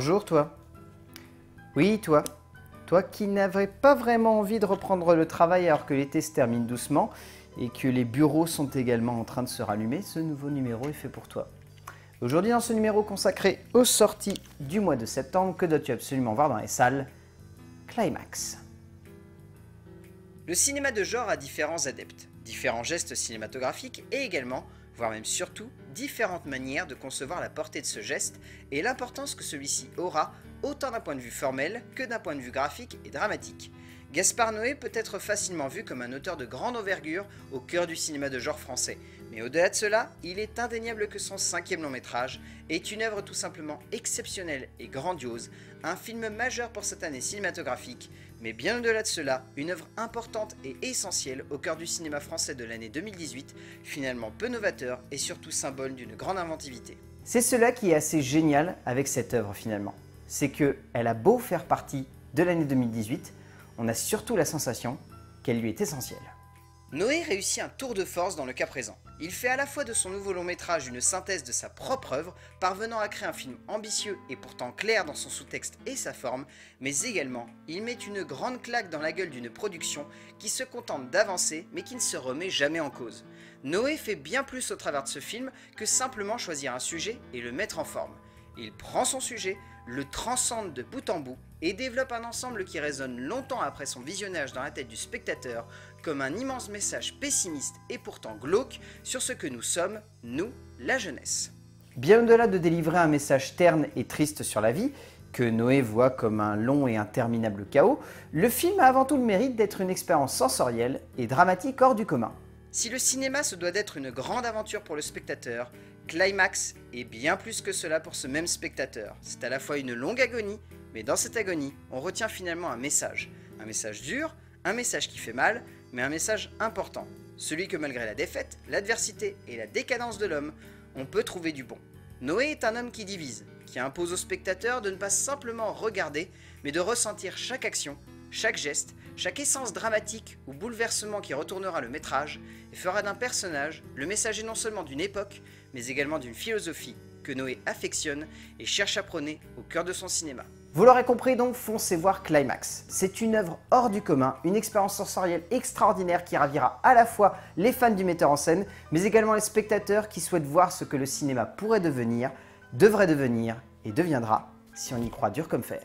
Bonjour toi. Oui toi. Toi qui n'avais pas vraiment envie de reprendre le travail alors que l'été se termine doucement et que les bureaux sont également en train de se rallumer, ce nouveau numéro est fait pour toi. Aujourd'hui dans ce numéro consacré aux sorties du mois de septembre, que dois-tu absolument voir dans les salles? Climax. Le cinéma de genre a différents adeptes, différents gestes cinématographiques et également, voire même surtout, différentes manières de concevoir la portée de ce geste et l'importance que celui-ci aura autant d'un point de vue formel que d'un point de vue graphique et dramatique. Gaspard Noé peut être facilement vu comme un auteur de grande envergure au cœur du cinéma de genre français, mais au-delà de cela, il est indéniable que son 5e long métrage est une œuvre tout simplement exceptionnelle et grandiose, un film majeur pour cette année cinématographique, mais bien au-delà de cela, une œuvre importante et essentielle au cœur du cinéma français de l'année 2018, finalement peu novateur et surtout symbole d'une grande inventivité. C'est cela qui est assez génial avec cette œuvre finalement. C'est qu'elle a beau faire partie de l'année 2018, on a surtout la sensation qu'elle lui est essentielle. Noé réussit un tour de force dans le cas présent. Il fait à la fois de son nouveau long métrage une synthèse de sa propre œuvre, parvenant à créer un film ambitieux et pourtant clair dans son sous-texte et sa forme, mais également, il met une grande claque dans la gueule d'une production qui se contente d'avancer mais qui ne se remet jamais en cause. Noé fait bien plus au travers de ce film que simplement choisir un sujet et le mettre en forme. Il prend son sujet, le transcende de bout en bout et développe un ensemble qui résonne longtemps après son visionnage dans la tête du spectateur comme un immense message pessimiste et pourtant glauque sur ce que nous sommes, nous, la jeunesse. Bien au-delà de délivrer un message terne et triste sur la vie, que Noé voit comme un long et interminable chaos, le film a avant tout le mérite d'être une expérience sensorielle et dramatique hors du commun. Si le cinéma se doit d'être une grande aventure pour le spectateur, Climax est bien plus que cela pour ce même spectateur. C'est à la fois une longue agonie, mais dans cette agonie, on retient finalement un message. Un message dur, un message qui fait mal, mais un message important. Celui que malgré la défaite, l'adversité et la décadence de l'homme, on peut trouver du bon. Noé est un homme qui divise, qui impose au spectateur de ne pas simplement regarder, mais de ressentir chaque action, chaque geste, chaque essence dramatique ou bouleversement qui retournera le métrage et fera d'un personnage le messager non seulement d'une époque, mais également d'une philosophie que Noé affectionne et cherche à prôner au cœur de son cinéma. Vous l'aurez compris donc, foncez voir Climax. C'est une œuvre hors du commun, une expérience sensorielle extraordinaire qui ravira à la fois les fans du metteur en scène, mais également les spectateurs qui souhaitent voir ce que le cinéma pourrait devenir, devrait devenir et deviendra si on y croit dur comme fer.